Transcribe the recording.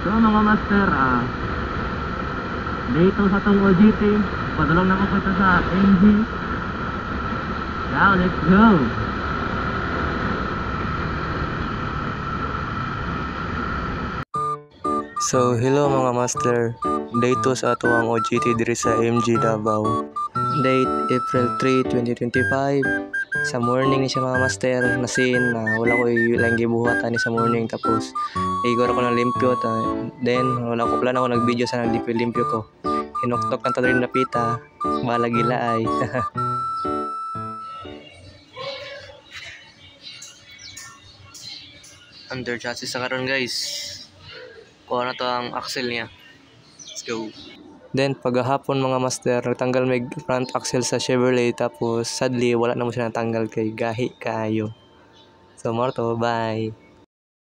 So mga master, dito sa tong OJT, padulong na ko sa MG. Now let's go. So hello mga master, dito sa ato ang OJT diri sa MG Davao. Date April 3, 2025. Sa morning ni siya mga master, nasin na wala ko ilang gibuhatan ni sa morning, tapos igor ko ng limpyo then wala ko plan ako nag-video sa limpyo ko. Hinuktok ng tadrin na pita, bala gila ay. Under chassis sa karon guys. Kuha na to ang axle niya. Let's go. Then paghahapon mga master, nagtanggal may front axle sa Chevrolet, tapos sadly wala na mo siya natanggal kay gahi kaayo. So more to, bye.